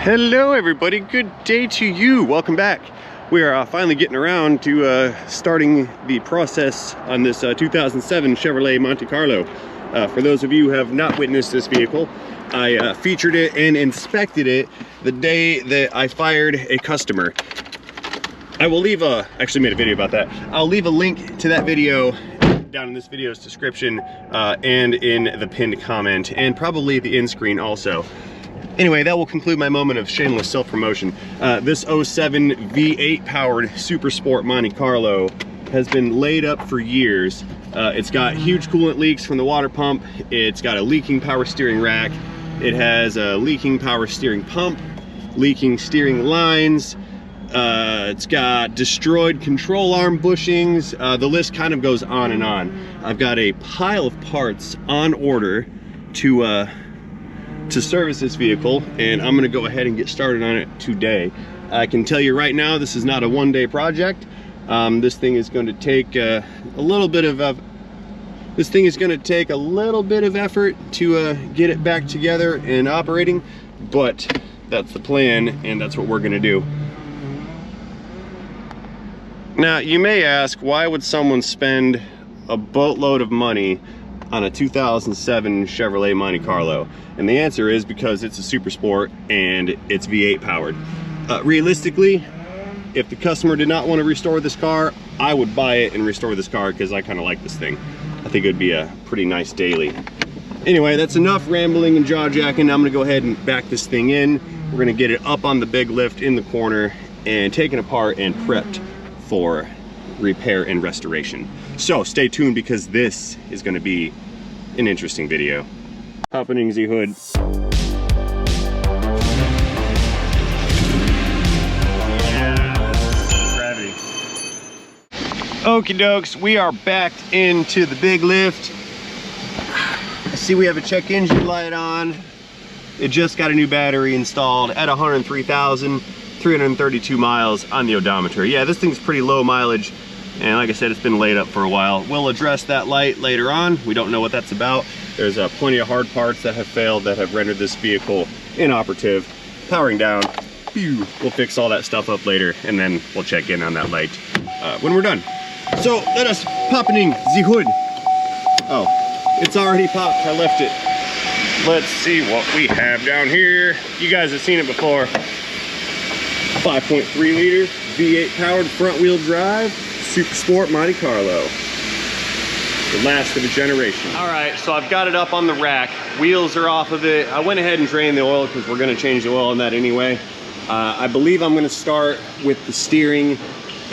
Hello everybody, good day to you. Welcome back. We are finally getting around to starting the process on this 2007 Chevrolet Monte Carlo. For those of you who have not witnessed this vehicle, I featured it and inspected it the day that I fired a customer. I will leave actually made a video about that. I'll leave a link to that video down in this video's description and in the pinned comment, and probably the end screen also. Anyway, that will conclude my moment of shameless self-promotion. This 07 V8 powered Super Sport Monte Carlo has been laid up for years. It's got huge coolant leaks from the water pump. It's got a leaking power steering rack. It has a leaking power steering pump, leaking steering lines. It's got destroyed control arm bushings. The list kind of goes on and on. I've got a pile of parts on order to service this vehicle, and I'm gonna go ahead and get started on it today. I can tell you right now, this is not a one-day project. This thing is going to take a little bit of effort to get it back together and operating, but that's the plan, and that's what we're gonna do. Now, you may ask, why would someone spend a boatload of money on a 2007 Chevrolet Monte Carlo? And the answer is because it's a super sport and it's V8 powered. Realistically, if the customer did not want to restore this car, I would buy it and restore this car because I kind of like this thing. I think it would be a pretty nice daily. Anyway, that's enough rambling and jaw-jacking. I'm gonna go ahead and back this thing in. We're gonna get it up on the big lift in the corner and taken apart and prepped for repair and restoration. So stay tuned because this is gonna be an interesting video. Opening the hood. Gravity. Okie dokes, we are backed into the big lift. I see we have a check engine light on. It just got a new battery installed at 103,332 miles on the odometer. Yeah, this thing's pretty low mileage. And like I said, it's been laid up for a while. We'll address that light later on. We don't know what that's about. There's plenty of hard parts that have failed that have rendered this vehicle inoperative. Powering down, we'll fix all that stuff up later, and then we'll check in on that light when we're done. So let us popping the hood. Oh, it's already popped, I left it. Let's see what we have down here. You guys have seen it before. 5.3 liter V8 powered front wheel drive Super Sport Monte Carlo. The last of a generation. All right, so I've got it up on the rack. Wheels are off of it. I went ahead and drained the oil because we're gonna change the oil on that anyway. I believe I'm gonna start with the steering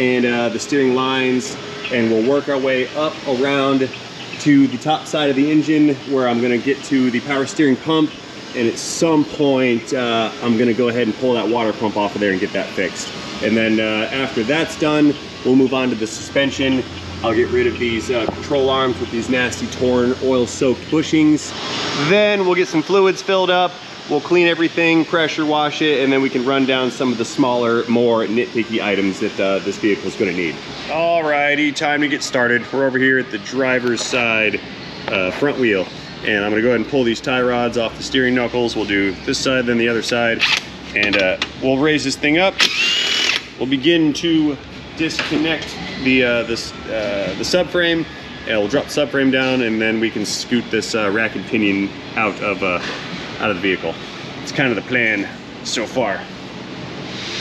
and the steering lines, and we'll work our way up around to the top side of the engine where I'm gonna get to the power steering pump, and at some point I'm gonna go ahead and pull that water pump off of there and get that fixed. And then after that's done, we'll move on to the suspension. I'll get rid of these control arms with these nasty torn oil-soaked bushings. Then we'll get some fluids filled up. We'll clean everything, pressure wash it, and then we can run down some of the smaller, more nitpicky items that this vehicle is going to need. Alrighty, time to get started. We're over here at the driver's side front wheel, and I'm going to go ahead and pull these tie rods off the steering knuckles. We'll do this side, then the other side, and we'll raise this thing up. We'll begin to disconnect the subframe, and we'll drop the subframe down, and then we can scoot this rack and pinion out of the vehicle. It's kind of the plan so far.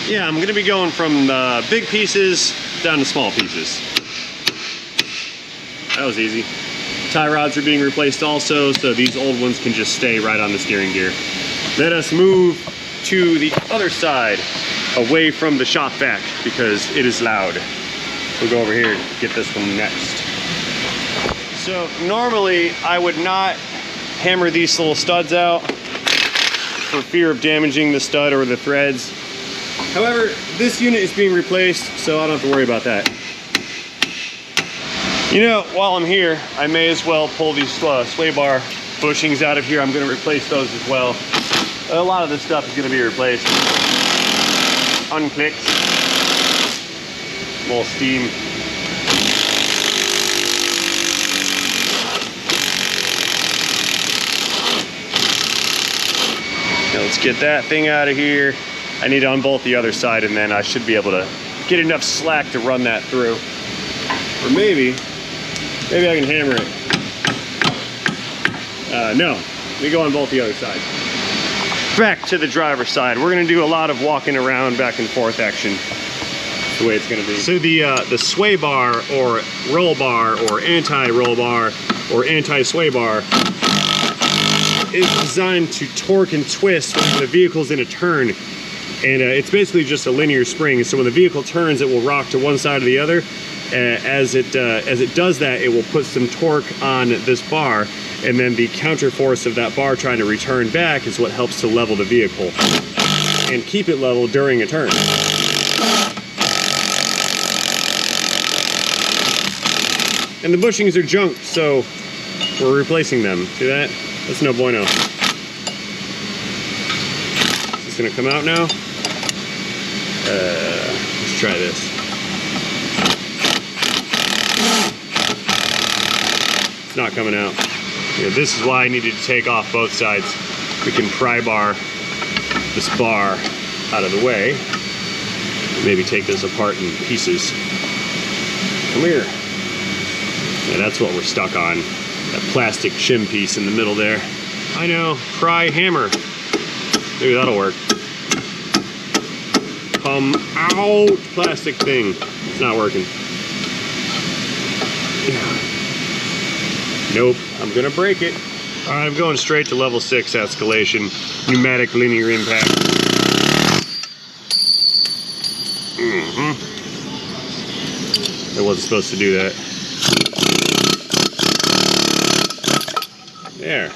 Yeah, I'm going to be going from big pieces down to small pieces. That was easy. Tie rods are being replaced also, so these old ones can just stay right on the steering gear. Let us move to the other side, away from the shop vac, because it is loud. We'll go over here and get this one next. So normally I would not hammer these little studs out for fear of damaging the stud or the threads. However, this unit is being replaced, so I don't have to worry about that. You know, while I'm here, I may as well pull these sway bar bushings out of here. I'm going to replace those as well. A lot of this stuff is going to be replaced. Unclicked. More steam. Now let's get that thing out of here. I need to unbolt the other side, and then I should be able to get enough slack to run that through. Or maybe I can hammer it. No, let me go unbolt the other side. Back to the driver's side. We're gonna do a lot of walking around back and forth action. That's the way it's gonna be. So the sway bar or roll bar or anti-roll bar or anti-sway bar is designed to torque and twist when the vehicle's in a turn. And it's basically just a linear spring. So when the vehicle turns, it will rock to one side or the other. As it does that, it will put some torque on this bar, and then the counter force of that bar trying to return back is what helps to level the vehicle and keep it level during a turn. And the bushings are junk, so we're replacing them. See that? That's no bueno. Is this gonna come out now? Let's try this. It's not coming out. Yeah, this is why I needed to take off both sides. We can pry bar this bar out of the way. Maybe take this apart in pieces. Come here. Yeah, that's what we're stuck on. That plastic shim piece in the middle there. I know, pry hammer. Maybe that'll work. Come out, plastic thing. It's not working. Nope, I'm gonna break it. All right, I'm going straight to level 6 escalation. Pneumatic linear impact. I wasn't supposed to do that. There.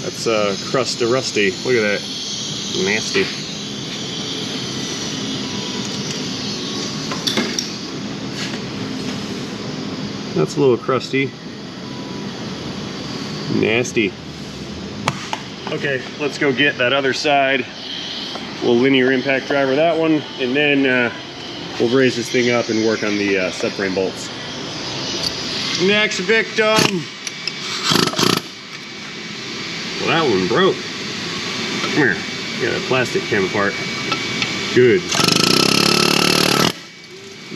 That's crust to rusty. Look at that. Nasty. That's a little crusty. Nasty. Okay, let's go get that other side. We'll linear impact driver that one, and then we'll raise this thing up and work on the subframe bolts. Next victim. Well, that one broke. Come here. Yeah, that plastic came apart. Good.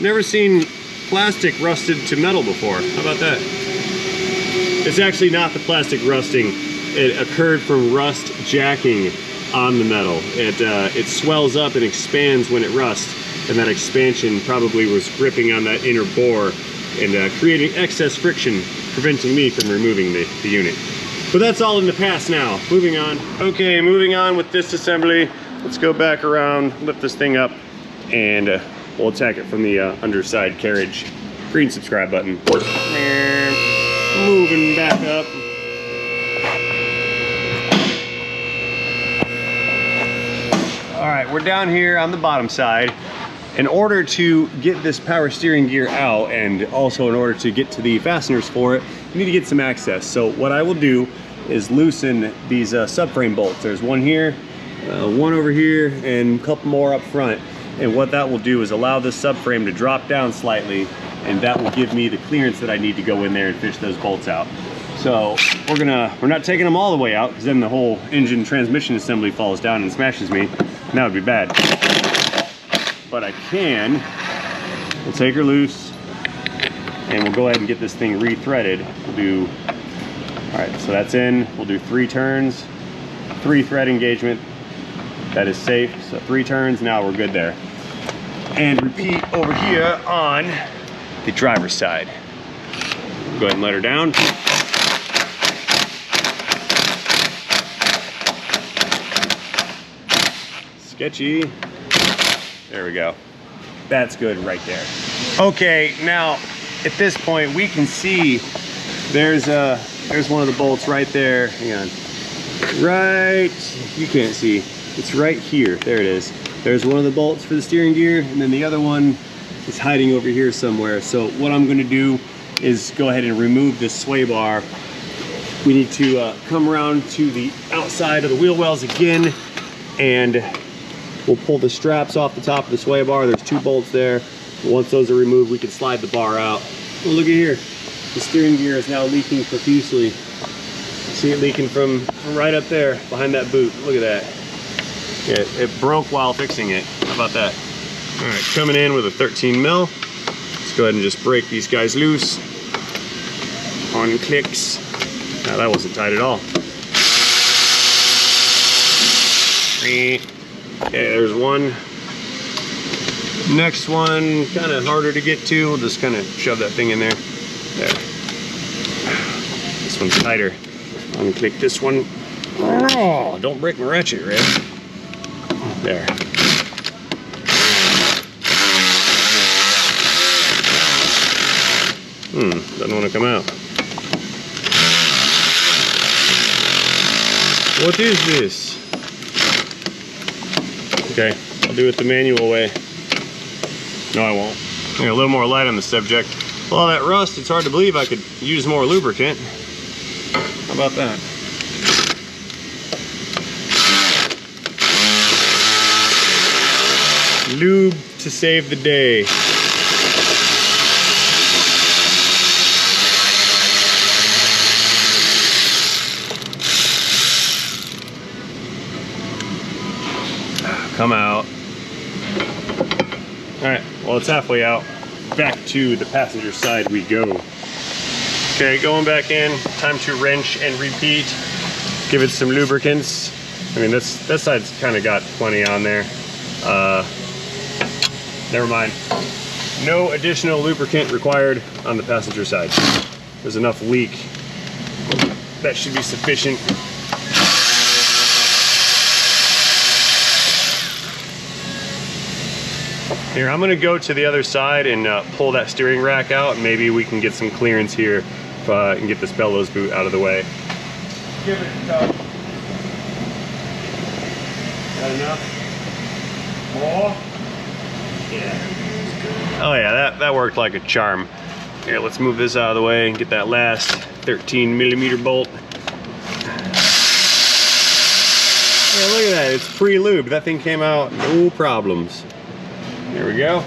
Never seen plastic rusted to metal before. How about that? It's actually not the plastic rusting. It occurred from rust jacking on the metal. It swells up and expands when it rusts, and that expansion probably was gripping on that inner bore and creating excess friction, preventing me from removing the unit. But that's all in the past now. Moving on. Okay, moving on with disassembly. Let's go back around, lift this thing up, and we'll attack it from the underside carriage. Green subscribe button. Moving back up. All right, we're down here on the bottom side. In order to get this power steering gear out, and also in order to get to the fasteners for it, you need to get some access. So what I will do is loosen these subframe bolts. There's one here, one over here, and a couple more up front. And what that will do is allow this subframe to drop down slightly, and that will give me the clearance that I need to go in there and fish those bolts out. So we're not taking them all the way out, because then the whole engine transmission assembly falls down and smashes me, and that would be bad. But I can, we'll take her loose, and we'll go ahead and get this thing re-threaded. We'll do, all right, so that's in. We'll do 3 turns, 3 thread engagement. That is safe, so 3 turns, now we're good there. And repeat over here on the driver's side. Go ahead and let her down. Sketchy. There we go. That's good right there. Okay, now at this point we can see there's one of the bolts right there. Hang on. Right, you can't see. It's right here. There it is. There's one of the bolts for the steering gear, and then the other one is hiding over here somewhere. So what I'm gonna do is go ahead and remove this sway bar. We need to come around to the outside of the wheel wells again, and we'll pull the straps off the top of the sway bar. There's 2 bolts there. Once those are removed, we can slide the bar out. Oh, look at here. The steering gear is now leaking profusely. See it leaking from right up there behind that boot. Look at that. Yeah, it broke while fixing it. How about that? All right, coming in with a 13 mil. Let's go ahead and just break these guys loose. On clicks. Now that wasn't tight at all. Okay, there's one. Next one, kind of harder to get to. We'll just kind of shove that thing in there. There. This one's tighter. Unclick this one. Oh, don't break my ratchet, Red. There. Doesn't want to come out. What is this? Okay, I'll do it the manual way. No, I won't. Here, a little more light on the subject. With all that rust, it's hard to believe I could use more lubricant. How about that? Lube to save the day. Come out. All right, well, it's halfway out. Back to the passenger side we go. Okay, going back in, time to wrench and repeat. Give it some lubricants. I mean, that side's kind of got plenty on there. Never mind. No additional lubricant required on the passenger side. There's enough leak. That should be sufficient. Here, I'm gonna go to the other side and pull that steering rack out, and maybe we can get some clearance here and get this bellows boot out of the way. Give it a tug. Got enough? More? Yeah. Oh yeah, that worked like a charm. Here, let's move this out of the way and get that last 13 millimeter bolt. Yeah, look at that, it's pre-lubed. That thing came out no problems. There we go.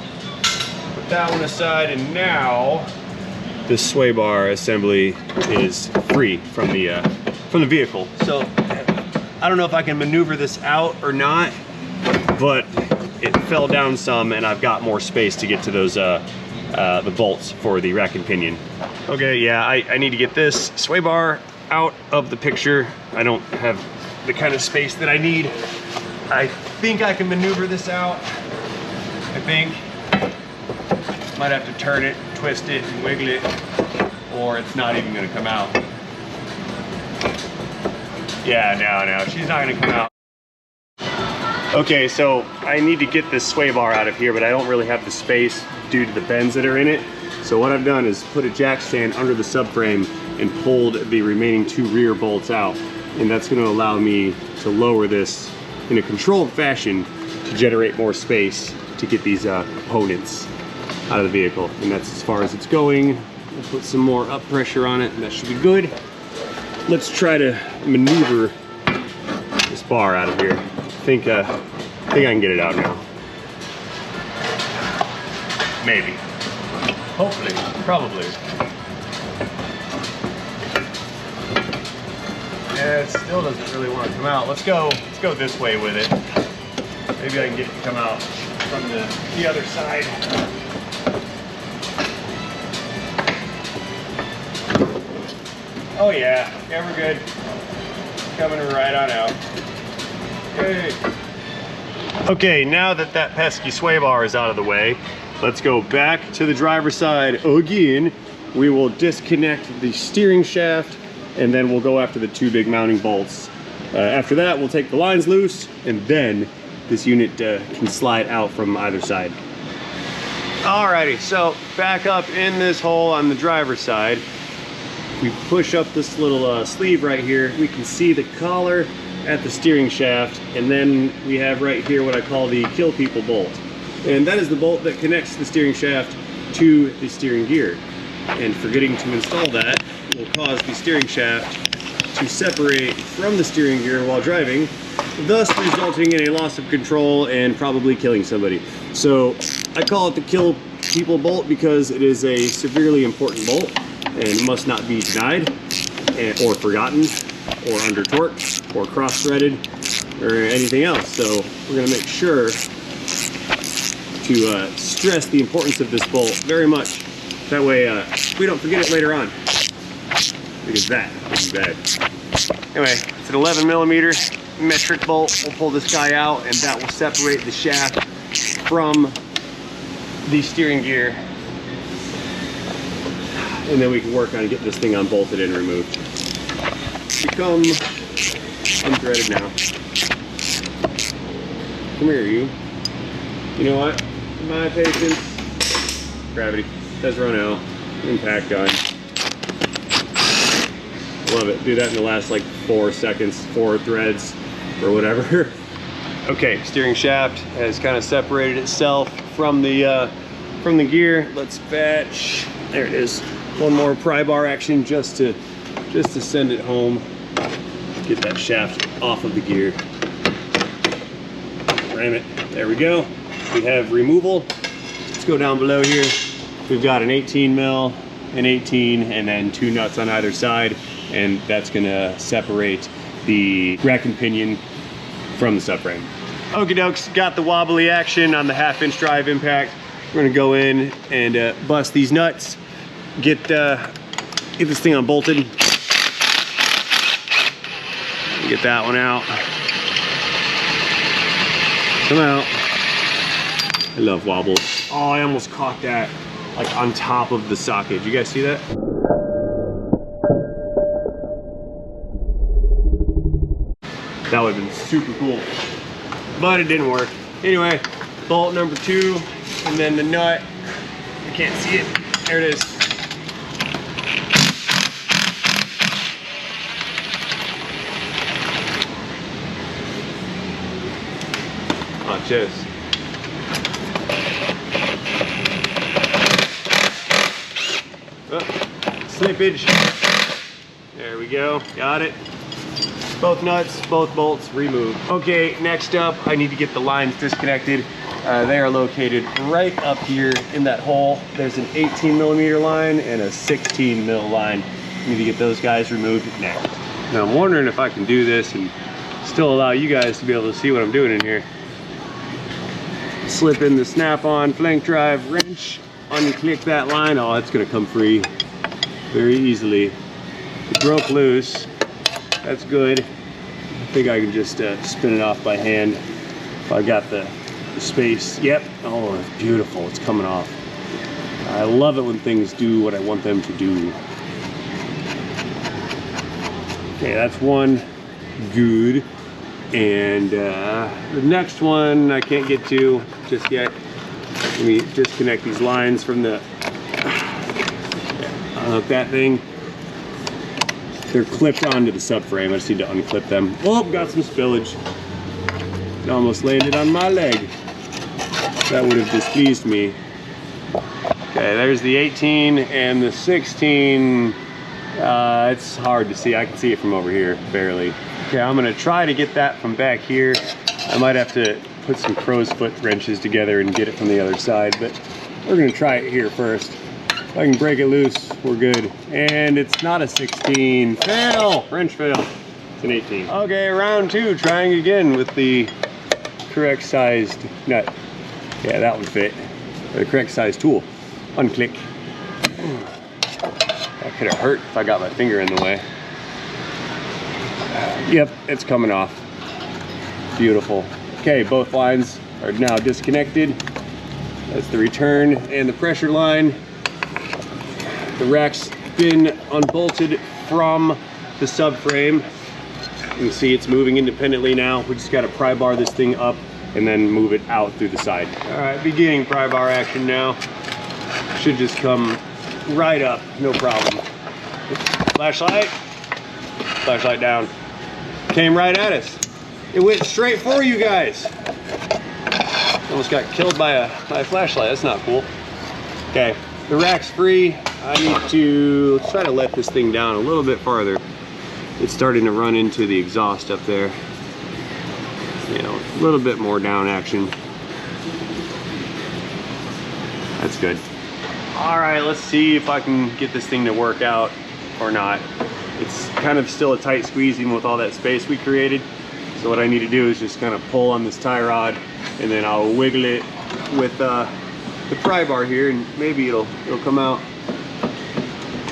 Put that one aside, and now this sway bar assembly is free from the vehicle. So I don't know if I can maneuver this out or not, but it fell down some, and I've got more space to get to those the bolts for the rack and pinion. Okay, yeah, I need to get this sway bar out of the picture. I don't have the kind of space that I need. I think I can maneuver this out. I think. Might have to turn it, twist it, and wiggle it, or it's not even gonna come out. Yeah, no, she's not gonna come out. Okay, so I need to get this sway bar out of here, but I don't really have the space due to the bends that are in it. So what I've done is put a jack stand under the subframe and pulled the remaining 2 rear bolts out. And that's gonna allow me to lower this in a controlled fashion to generate more space to get these components out of the vehicle. And that's as far as it's going. We'll put some more up pressure on it, and that should be good. Let's try to maneuver this bar out of here. I think I can get it out now. Maybe. Hopefully. Probably. Yeah, it still doesn't really want to come out. Let's go this way with it. Maybe I can get it to come out from the other side. Oh yeah, we're good. Coming right on out. Yay. Okay, now that pesky sway bar is out of the way, let's go back to the driver's side again. We will disconnect the steering shaft, and then we'll go after the 2 big mounting bolts. After that, we'll take the lines loose, and then this unit can slide out from either side. Alrighty, so back up in this hole on the driver's side. We push up this little sleeve right here. We can see the collar at the steering shaft, and then we have right here what I call the kill people bolt. And that is the bolt that connects the steering shaft to the steering gear. And forgetting to install that will cause the steering shaft to separate from the steering gear while driving, thus resulting in a loss of control and probably killing somebody. So I call it the kill people bolt because it is a severely important bolt and must not be denied. or forgotten, or under torqued, or cross-threaded, or anything else. So we're gonna make sure to stress the importance of this bolt very much. That way we don't forget it later on, because that would be bad. Anyway, it's an 11mm metric bolt. We'll pull this guy out, and that will separate the shaft from the steering gear. And then we can work on getting this thing unbolted and removed. Become unthreaded now. Come here, you. You know what? My patience. Gravity. Says run out. Impact gun. Love it. Do that in the last like 4 seconds, 4 threads, or whatever. Okay, steering shaft has kind of separated itself from the gear. Let's fetch. There it is. One more pry bar action just to send it home. Get that shaft off of the gear. Ram it. There we go. We have removal. Let's go down below here. We've got an 18 mil, an 18, and then 2 nuts on either side, and that's gonna separate the rack and pinion from the subframe. Okie dokes, got the wobbly action on the 1/2-inch drive impact. We're gonna go in and bust these nuts, get this thing unbolted. Get that one out. Come out. I love wobbles. Oh, I almost caught that like on top of the socket. Did you guys see that? That would have been super cool, but it didn't work. Anyway, bolt number 2, and then the nut. I can't see it. There it is. Watch this. Oh, slippage. There we go. Got it. Both nuts, both bolts removed. Okay, next up, I need to get the lines disconnected. They are located right up here in that hole. There's an 18mm line and a 16mm line. I need to get those guys removed next. Now I'm wondering if I can do this and still allow you guys to be able to see what I'm doing in here. Slip in the snap-on flank drive wrench, unclick that line. Oh, it's gonna come free very easily. It broke loose. That's good. I think I can just spin it off by hand if I got the space. Yep. Oh, it's beautiful. It's coming off. I love it when things do what I want them to do. Okay, that's one. Good. And the next one I can't get to just yet. Let me disconnect these lines from the... Unhook that thing. They're clipped onto the subframe. I just need to unclip them. Oh, got some spillage. It almost landed on my leg. That would have displeased me. Okay, there's the 18 and the 16. It's hard to see. I can see it from over here, barely. Okay, I'm gonna try to get that from back here. I might have to put some crow's foot wrenches together and get it from the other side, but we're gonna try it here first. If I can break it loose, we're good. And it's not a 16. Fail! Wrench fail. It's an 18. Okay, round 2, trying again with the correct sized nut. Yeah, that would fit. The correct sized tool. Unclick. That could have hurt if I got my finger in the way. Yep, it's coming off. Beautiful. Okay, both lines are now disconnected. That's the return and the pressure line. The rack's been unbolted from the subframe. You can see it's moving independently now. We just got to pry bar this thing up and then move it out through the side. All right, beginning pry bar action now. Should just come right up, no problem. Flashlight, flashlight down. Came right at us. It went straight for you guys. Almost got killed by a flashlight. That's not cool. Okay, the rack's free. I need to try to let this thing down a little bit farther. It's starting to run into the exhaust up there. You know, a little bit more down action. That's good. All right, let's see if I can get this thing to work out or not. it's kind of still a tight squeeze even with all that space we created. So what I need to do is just kind of pull on this tie rod, and then I'll wiggle it with the pry bar here, and maybe it'll come out.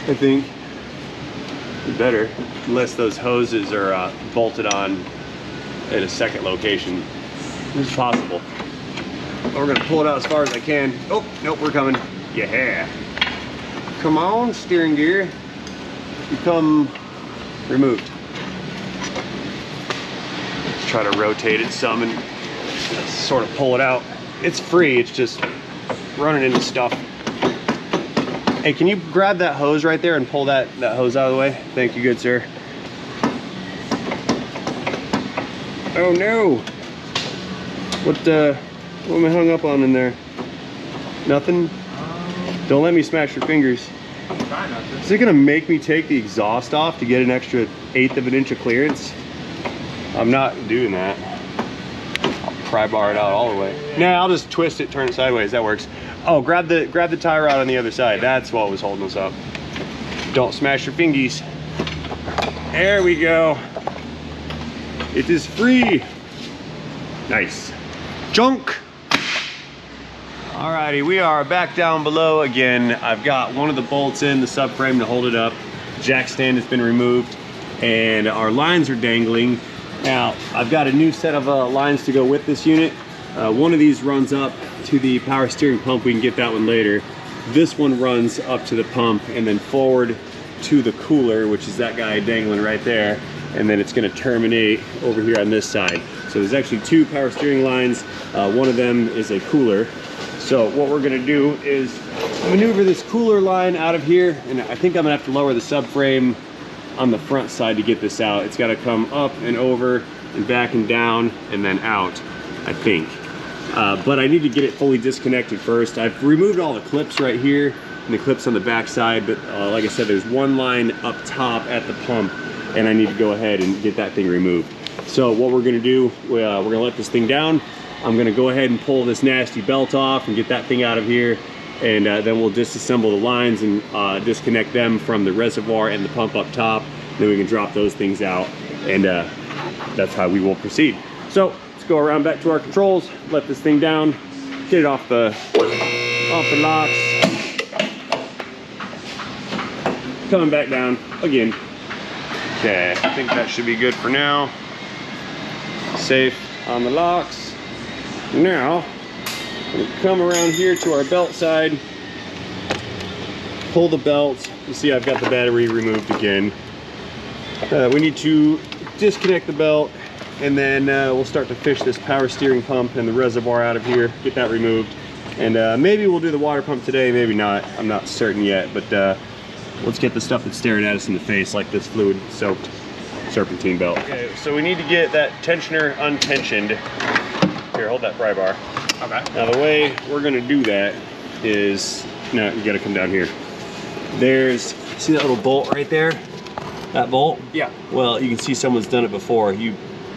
I think better, unless those hoses are bolted on at a second location. It's possible. But we're gonna pull it out as far as I can. Oh, nope, we're coming. Yeah. Come on, steering gear. Become removed. Let's try to rotate it some and sort of pull it out. It's free, it's just running into stuff. Hey, can you grab that hose right there and pull that hose out of the way? Thank you, good sir. Oh no! What am I hung up on in there? Nothing? Don't let me smash your fingers. I'm trying not to. Is it gonna make me take the exhaust off to get an extra 1/8 of an inch of clearance? I'm not doing that. I'll pry bar it out all the way. Nah, I'll just twist it, turn it sideways, that works. Oh, grab the tie rod on the other side. That's what was holding us up. Don't smash your fingies. There we go. It is free. Nice. Junk. Alrighty, we are back down below again. I've got one of the bolts in the subframe to hold it up. Jack stand has been removed, and our lines are dangling. Now, I've got a new set of lines to go with this unit. One of these runs up to the power steering pump. We can get that one later. This one runs up to the pump and then forward to the cooler, which is that guy dangling right there. And then it's gonna terminate over here on this side. So there's actually 2 power steering lines. One of them is a cooler. So what we're gonna do is maneuver this cooler line out of here, and I think I'm gonna have to lower the subframe on the front side to get this out. It's gotta come up and over and back and down and then out, I think. But I need to get it fully disconnected first. I've removed all the clips right here and the clips on the back side, but like I said, there's one line up top at the pump, and I need to go ahead and get that thing removed. So what we're gonna do, we're gonna let this thing down. I'm gonna go ahead and pull this nasty belt off and get that thing out of here, and then we'll disassemble the lines and disconnect them from the reservoir and the pump up top. Then we can drop those things out, and that's how we will proceed. So let's go around back to our controls, let this thing down, get it off the locks. Coming back down again. Okay, I think that should be good for now. Safe on the locks. Now, we'll come around here to our belt side, pull the belt. You see I've got the battery removed again. We need to disconnect the belt, and then we'll start to fish this power steering pump and the reservoir out of here, get that removed. And maybe we'll do the water pump today, maybe not. I'm not certain yet, but let's get the stuff that's staring at us in the face, like this fluid-soaked serpentine belt. Okay, so we need to get that tensioner untensioned. Here, hold that pry bar. Okay. Now the way we're gonna do that is, no, you gotta come down here. There's, see that little bolt right there? That bolt? Yeah. Well, you can see someone's done it before. You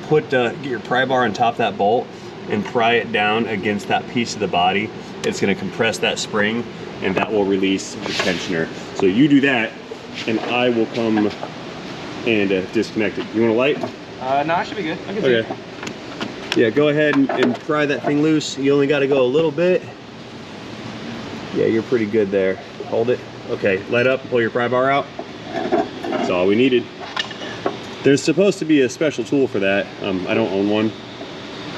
put, get your pry bar on top of that bolt and pry it down against that piece of the body. It's gonna compress that spring, and that will release the tensioner. So you do that, and I will come and disconnect it. You want a light? No, I should be good. I can see it. Yeah, go ahead and pry that thing loose. You only got to go a little bit. Yeah, you're pretty good there. Hold it. Okay, light up and pull your pry bar out. That's all we needed. There's supposed to be a special tool for that. I don't own one.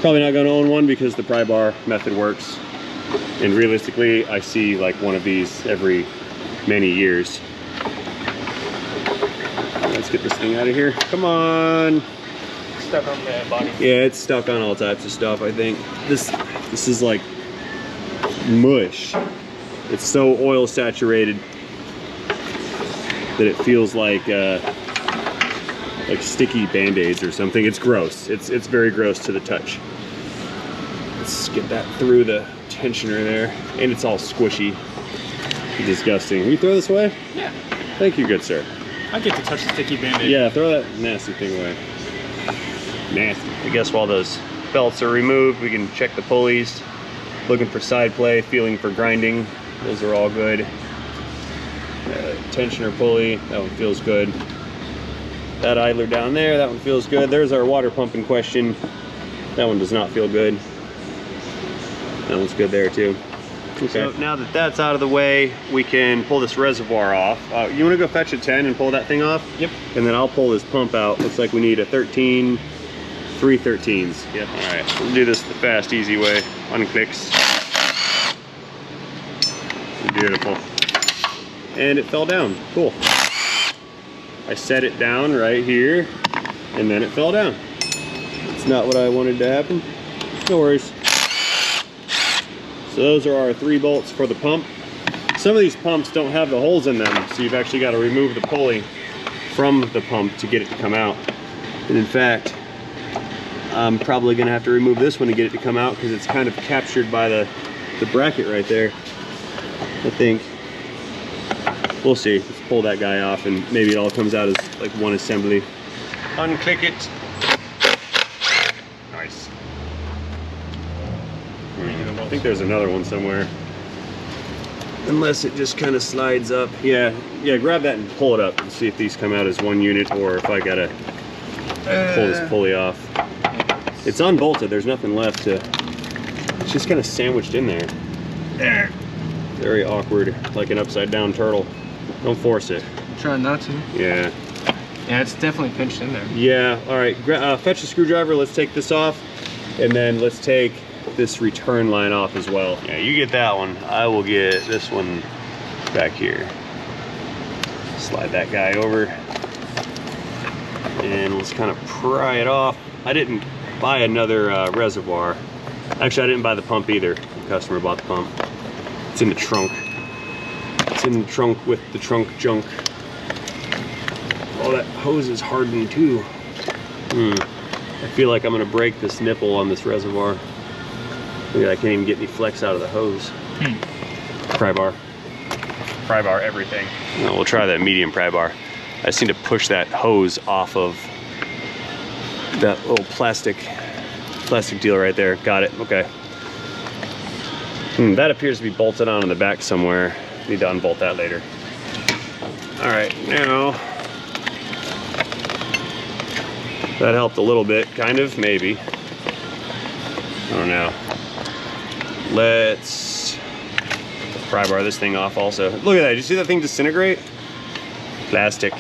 Probably not going to own one because the pry bar method works. And realistically, I see like one of these every many years. Let's get this thing out of here. Come on. Stuck on the body. Yeah, it's stuck on all types of stuff, I think. This is like mush. It's so oil saturated that it feels like sticky Band-Aids or something. It's gross. It's very gross to the touch. Let's get that through the tensioner there. And it's all squishy. Disgusting. Can you throw this away? Yeah. Thank you, good sir. I get to touch the sticky Band-Aid. Yeah, throw that nasty thing away. Nasty. I guess while those belts are removed, we can check the pulleys. Looking for side play, feeling for grinding. Those are all good. Tensioner pulley, that one feels good. That idler down there, that one feels good. There's our water pump in question. That one does not feel good. That one's good there too. Okay. So now that that's out of the way, we can pull this reservoir off. You want to go fetch a 10 and pull that thing off? Yep. And then I'll pull this pump out. Looks like we need a 13, 3 13s. Yep. All right, we'll do this the fast, easy way. Unclicks. Beautiful. And it fell down. Cool. I set it down right here, and then it fell down. It's not what I wanted to happen. No worries. So those are our 3 bolts for the pump. Some of these pumps don't have the holes in them, so you've actually got to remove the pulley from the pump to get it to come out. And in fact, I'm probably going to have to remove this one to get it to come out because it's kind of captured by the bracket right there, I think. We'll see. Let's pull that guy off and maybe it all comes out as like one assembly. Unclick it. Nice. I think there's another one somewhere. Unless it just kind of slides up. Yeah, grab that and pull it up and see if these come out as one unit or if I gotta pull this pulley off. It's unbolted, there's nothing left to, it's just kind of sandwiched in there. There. Very awkward, like an upside down turtle. Don't force it. Try not to. Yeah. Yeah, it's definitely pinched in there. Yeah, all right, fetch a screwdriver, let's take this off, and then let's take this return line off as well. Yeah, you get that one. I will get this one back here. Slide that guy over. And let's kind of pry it off. I didn't buy another reservoir. Actually, I didn't buy the pump either. The customer bought the pump. It's in the trunk. It's in the trunk with the trunk junk. Oh, that hose is hardened too. I feel like I'm gonna break this nipple on this reservoir. Look at that, I can't even get any flex out of the hose. Pry bar. Pry bar everything. No, we'll try that medium pry bar. I just need to push that hose off of that little plastic deal right there. Got it, okay. That appears to be bolted on in the back somewhere. Need to unbolt that later. All right, now, that helped a little bit, kind of, maybe. I don't know. Let's pry bar this thing off also. Look at that, did you see that thing disintegrate? Plastic.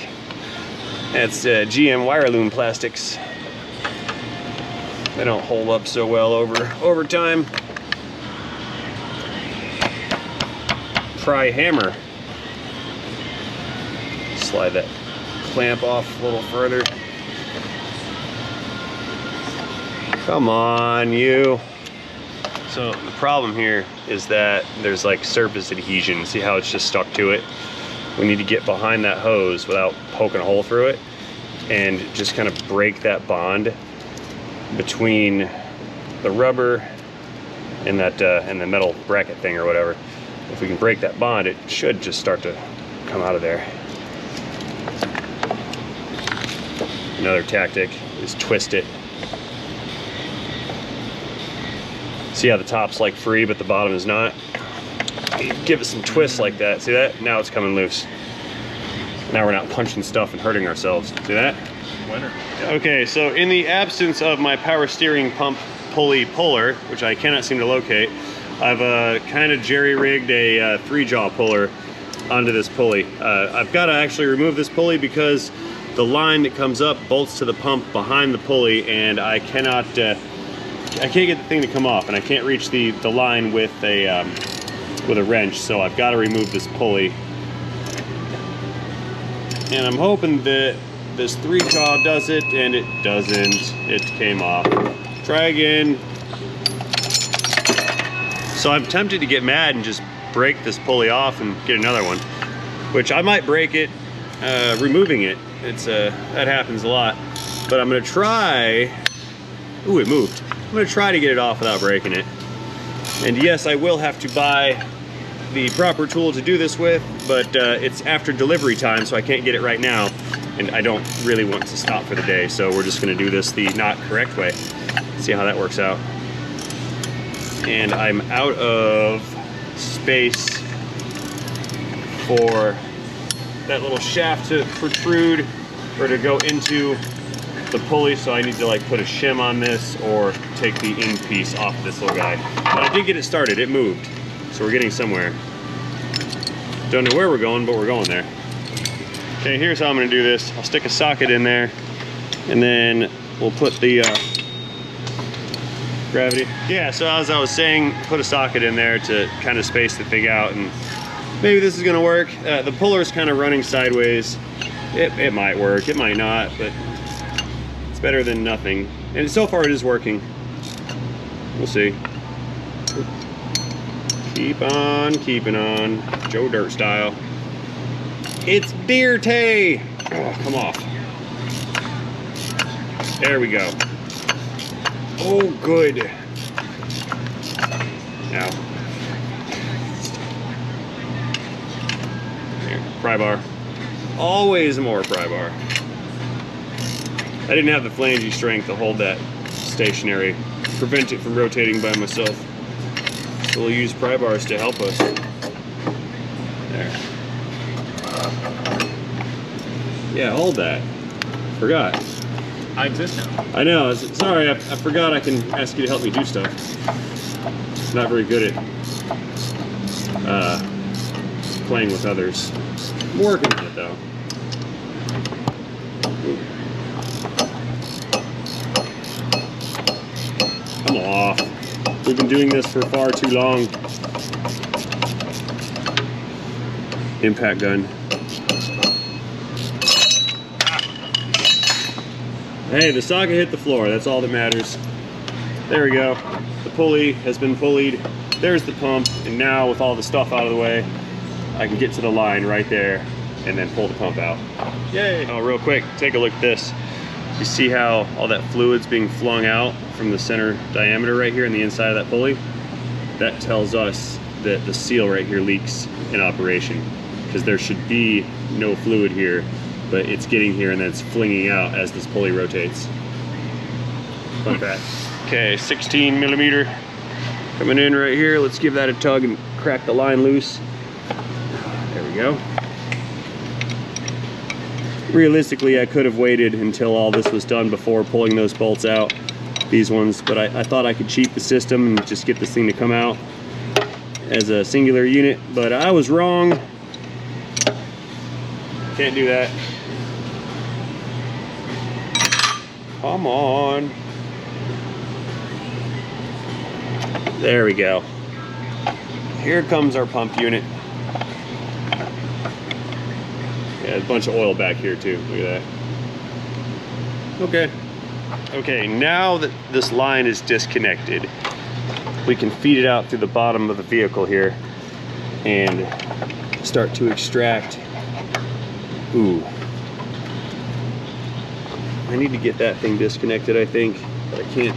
That's GM wire loom plastics. They don't hold up so well over time. Pry hammer. Slide that clamp off a little further. Come on, you. So the problem here is that there's like surface adhesion. See how it's just stuck to it? We need to get behind that hose without poking a hole through it and just kind of break that bond between the rubber and that and the metal bracket thing or whatever. If we can break that bond, it should just start to come out of there. Another tactic is twist it. See how the top's like free, but the bottom is not? Give it some twists like that. See that? Now it's coming loose. Now we're not punching stuff and hurting ourselves. See that? Winner. Okay, so in the absence of my power steering pump pulley puller, which I cannot seem to locate, I've kind of jerry-rigged a 3-jaw puller onto this pulley. I've got to actually remove this pulley because the line that comes up bolts to the pump behind the pulley, and I can't get the thing to come off, and I can't reach the line with a wrench, so I've got to remove this pulley. And I'm hoping that this 3-jaw does it, and it doesn't. It came off. Try again. So I'm tempted to get mad and just break this pulley off and get another one, which I might break it removing it. It's that happens a lot, but I'm gonna try. Ooh, it moved. I'm gonna try to get it off without breaking it. And yes, I will have to buy the proper tool to do this with, but it's after delivery time, so I can't get it right now, and I don't really want to stop for the day, so we're just gonna do this the not correct way. See how that works out. And I'm out of space for that little shaft to protrude for it to go into the pulley, so I need to like put a shim on this or take the end piece off this little guy. But I did get it started, it moved. So we're getting somewhere. Don't know where we're going, but we're going there. Okay, here's how I'm gonna do this. I'll stick a socket in there, and then we'll put the gravity. Yeah, so as I was saying, put a socket in there to kind of space the thing out, and maybe this is gonna work. The puller is kind of running sideways. It might work, it might not, but it's better than nothing. And so far it is working. We'll see. Keep on keeping on, Joe Dirt style. It's beer tay. Oh, come off. There we go. Oh, good. Now. Here, pry bar. Always more pry bar. I didn't have the flangey strength to hold that stationary, prevent it from rotating by myself. So we'll use pry bars to help us. There. Yeah, hold that. Forgot. I exist now. I know. Sorry, I forgot I can ask you to help me do stuff. Not very good at playing with others. I'm working on it though. Come off. We've been doing this for far too long. Impact gun. Hey, the socket hit the floor. That's all that matters. There we go. The pulley has been pulleyed. There's the pump. And now with all the stuff out of the way, I can get to the line right there and then pull the pump out. Yay! Oh, real quick, take a look at this. You see how all that fluid's being flung out from the center diameter right here on the inside of that pulley? That tells us that the seal right here leaks in operation, because there should be no fluid here, but it's getting here and then it's flinging out as this pulley rotates. Fun fact. Okay, 16 millimeter coming in right here. Let's give that a tug and crack the line loose. There we go. Realistically, I could have waited until all this was done before pulling those bolts out, these ones, but I thought I could cheat the system and just get this thing to come out as a singular unit, but I was wrong. Can't do that. Come on. There we go. Here comes our pump unit. Yeah, there's a bunch of oil back here too. Look at that. Okay. Okay, now that this line is disconnected, we can feed it out through the bottom of the vehicle here and start to extract. Ooh. I need to get that thing disconnected, I think, but I can't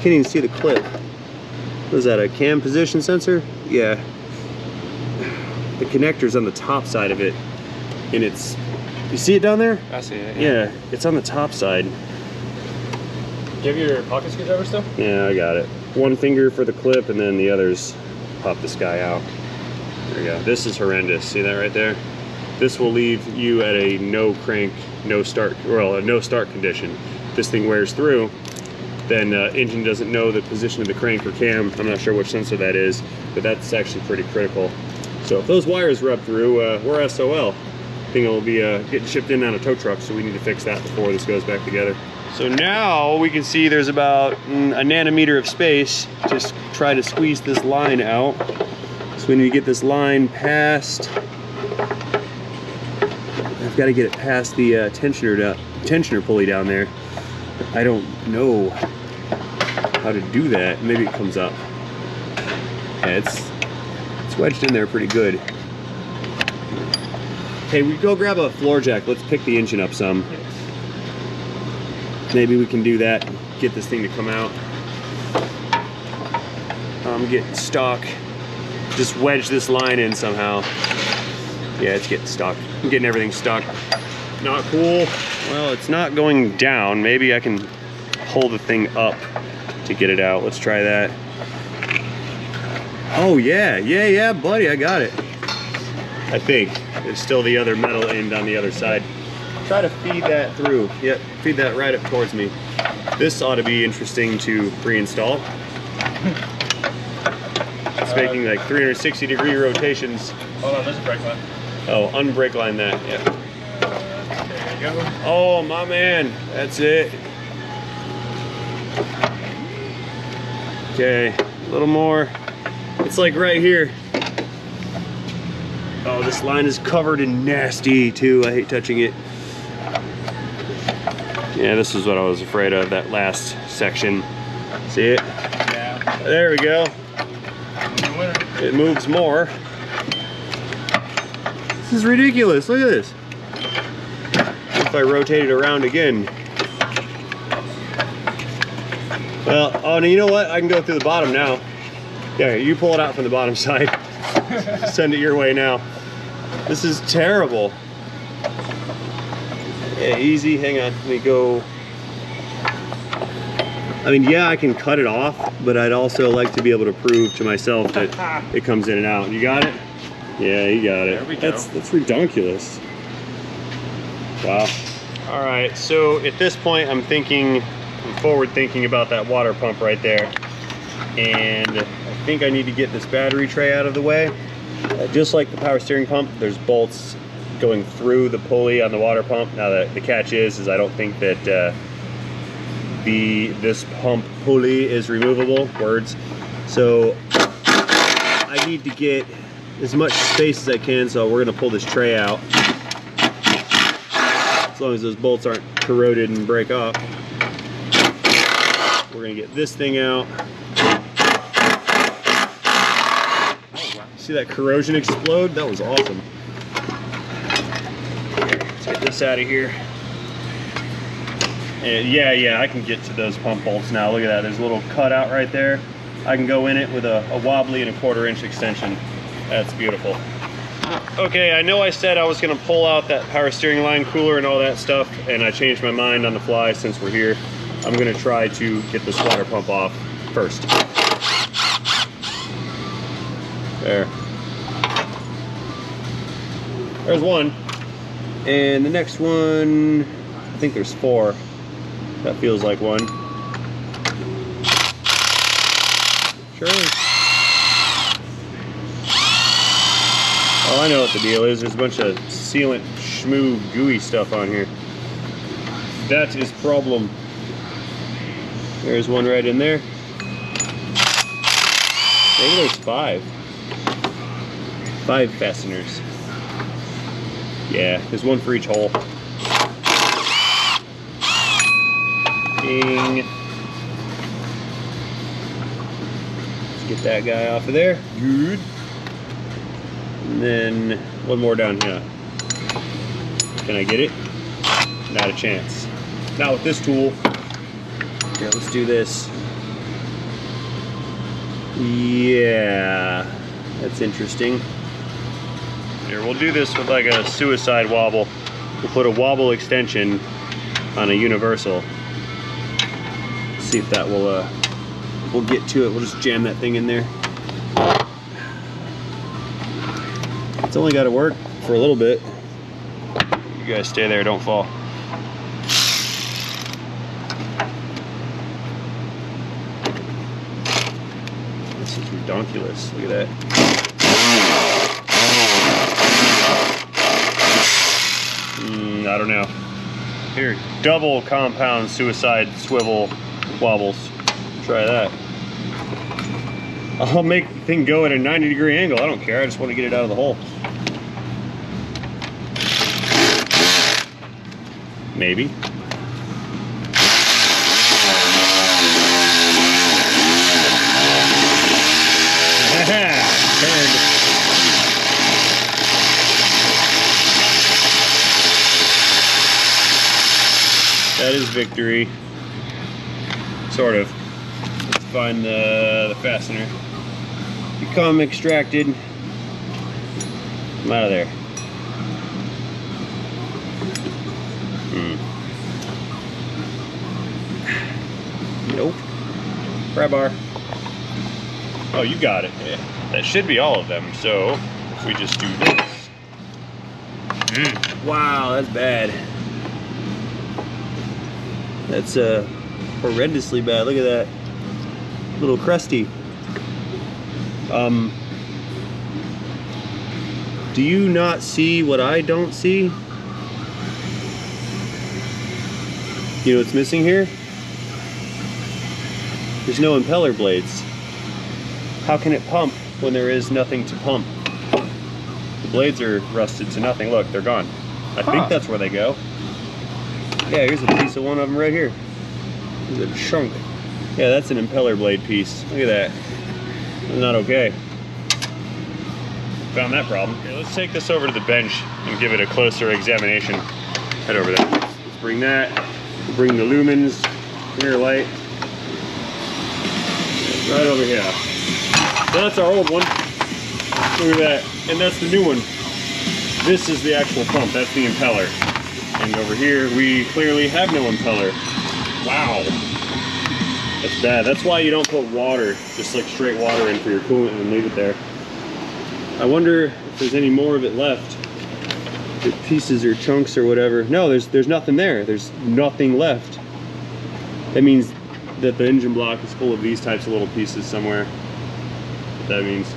even see the clip. What is that, a cam position sensor? Yeah. The connector's on the top side of it, and it's, you see it down there? I see it. Yeah, it's on the top side. Do you have your pocket screwdriver still? Yeah, I got it. One finger for the clip, and then the others pop this guy out. There we go. This is horrendous. See that right there? This will leave you at a no crank, no start, well, a no start condition. If this thing wears through, then the engine doesn't know the position of the crank or cam. I'm not sure which sensor that is, but that's actually pretty critical. So if those wires rub through, we're SOL. Thing will be getting shipped in on a tow truck, so we need to fix that before this goes back together. So now we can see there's about a nanometer of space. Just try to squeeze this line out. So we need to get this line past, I've got to get it past the tensioner pulley down there. I don't know how to do that. Maybe it comes up. Yeah, it's wedged in there pretty good. Hey, we go grab a floor jack. Let's pick the engine up some. Maybe we can do that, get this thing to come out. Get stock. Just wedge this line in somehow. Yeah, it's getting stuck. I'm getting everything stuck. Not cool. Well, it's not going down. Maybe I can pull the thing up to get it out. Let's try that. Oh yeah, buddy, I got it. I think. There's still the other metal end on the other side. try to feed that through. Yep, feed that right up towards me. This ought to be interesting to reinstall. It's making like 360-degree rotations. Hold on, there's a brake line. Oh, unbrake line that, yeah. There you go. Oh, my man, that's it. Okay, a little more. It's like right here. Oh, this line is covered in nasty too. I hate touching it. Yeah, this is what I was afraid of, that last section. See it? Yeah. There we go. It moves more. This is ridiculous. Look at this. If I rotate it around again. Well, oh, you know what? I can go through the bottom now. Yeah, you pull it out from the bottom side. Send it your way now. This is terrible. Yeah, easy. Hang on. Let me go. I mean, yeah, I can cut it off, but I'd also like to be able to prove to myself that it comes in and out. You got it? Yeah, you got it. There we go. That's ridiculous. Wow. All right, so at this point, I'm forward thinking about that water pump right there. And I think I need to get this battery tray out of the way. Just like the power steering pump, there's bolts going through the pulley on the water pump. Now the catch is I don't think that this pump pulley is removable, words. So I need to get as much space as I can, so we're gonna pull this tray out. As long as those bolts aren't corroded and break off. We're gonna get this thing out. See that corrosion explode? That was awesome. Let's get this out of here. And yeah, I can get to those pump bolts now. Look at that, there's a little cutout right there. I can go in it with a wobbly and a 1/4 inch extension. That's beautiful. Okay, I know I said I was gonna pull out that power steering line cooler and all that stuff, and I changed my mind on the fly since we're here. I'm gonna try to get this water pump off first. There. There's one. And the next one, I think there's 4. That feels like one. Sure is. Oh, I know what the deal is. There's a bunch of sealant, schmoo, gooey stuff on here. That is problem. There's one right in there. Maybe there's 5. 5 fasteners. Yeah, there's one for each hole. Ding. Let's get that guy off of there. Good. And then one more down here. Can I get it? Not a chance. Not with this tool. Here, let's do this. Yeah, that's interesting. Here, we'll do this with like a suicide wobble. We'll put a wobble extension on a universal. See if that will, we'll get to it. We'll just jam that thing in there. It's only got to work for a little bit. You guys stay there, don't fall. This is ridiculous. Look at that. I don't know. Here, double compound suicide swivel wobbles. Try that. I'll make the thing go at a 90-degree angle. I don't care. I just want to get it out of the hole. Maybe. Turned. That is victory. Sort of. Let's find the fastener. Become extracted. I'm out of there. Nope. Pry bar. Oh, you got it. Yeah. That should be all of them. So if we just do this. Wow, that's bad. That's horrendously bad. Look at that. Little crusty. Do you not see what I don't see? You know what's missing here? There's no impeller blades. How can it pump when there is nothing to pump? The blades are rusted to nothing. Look, they're gone. I think that's where they go. Yeah, here's a piece of one of them right here. There's a chunk. Yeah, that's an impeller blade piece. Look at that. Not okay. Found that problem. Okay, let's take this over to the bench and give it a closer examination. Head over there. Let's bring that. Bring the lumens, rear light. Right over here. So that's our old one. Look at that. And that's the new one. This is the actual pump. That's the impeller. And over here, we clearly have no impeller. Wow. That's bad. That's why you don't put water, just like straight water in for your coolant and leave it there. I wonder if there's any more of it left. The pieces or chunks or whatever. No, there's nothing there. There's nothing left. That means that the engine block is full of these types of little pieces somewhere. What that means.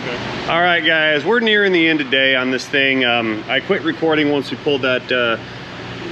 Okay. All right, guys, we're nearing the end of day on this thing. I quit recording once we pulled that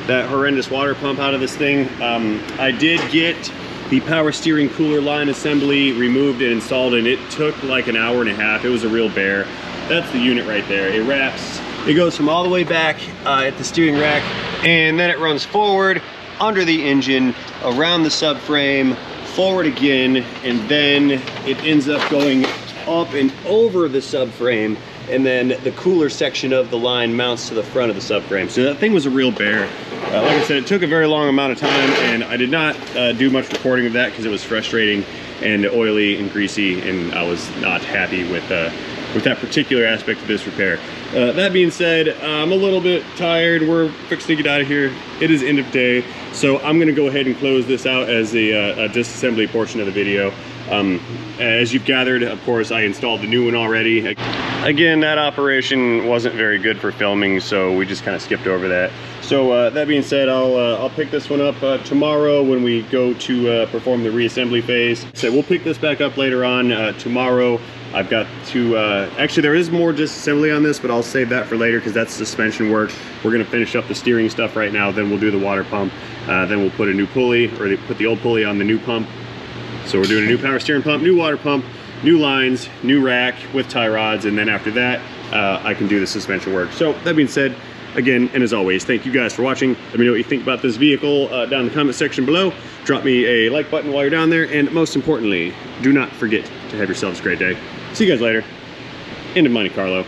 that horrendous water pump out of this thing. I did get the power steering cooler line assembly removed and installed, and it took like an hour and a half. It was a real bear. That's the unit right there. It wraps, it goes from all the way back at the steering rack, and then it runs forward, under the engine, around the subframe, forward again, and then it ends up going up and over the subframe, and then the cooler section of the line mounts to the front of the subframe. So that thing was a real bear. Like I said, it took a very long amount of time, and I did not do much recording of that because it was frustrating and oily and greasy, and I was not happy with that particular aspect of this repair. That being said, I'm a little bit tired. We're fixing to get out of here. It is end of day, so I'm gonna go ahead and close this out as a disassembly portion of the video. As you've gathered, of course, I installed the new one already. Again, that operation wasn't very good for filming, so we just kind of skipped over that. So that being said, I'll pick this one up tomorrow when we go to perform the reassembly phase. So we'll pick this back up later on tomorrow. I've got to, actually there is more disassembly on this, but I'll save that for later because that's suspension work. We're gonna finish up the steering stuff right now, then we'll do the water pump. Then we'll put a new pulley, or put the old pulley on the new pump. So we're doing a new power steering pump, new water pump, new lines, new rack with tie rods, and then after that, I can do the suspension work. So that being said, again, and as always, thank you guys for watching. Let me know what you think about this vehicle down in the comment section below. Drop me a like button while you're down there, and most importantly, do not forget to have yourselves a great day. See you guys later. End of Monte Carlo.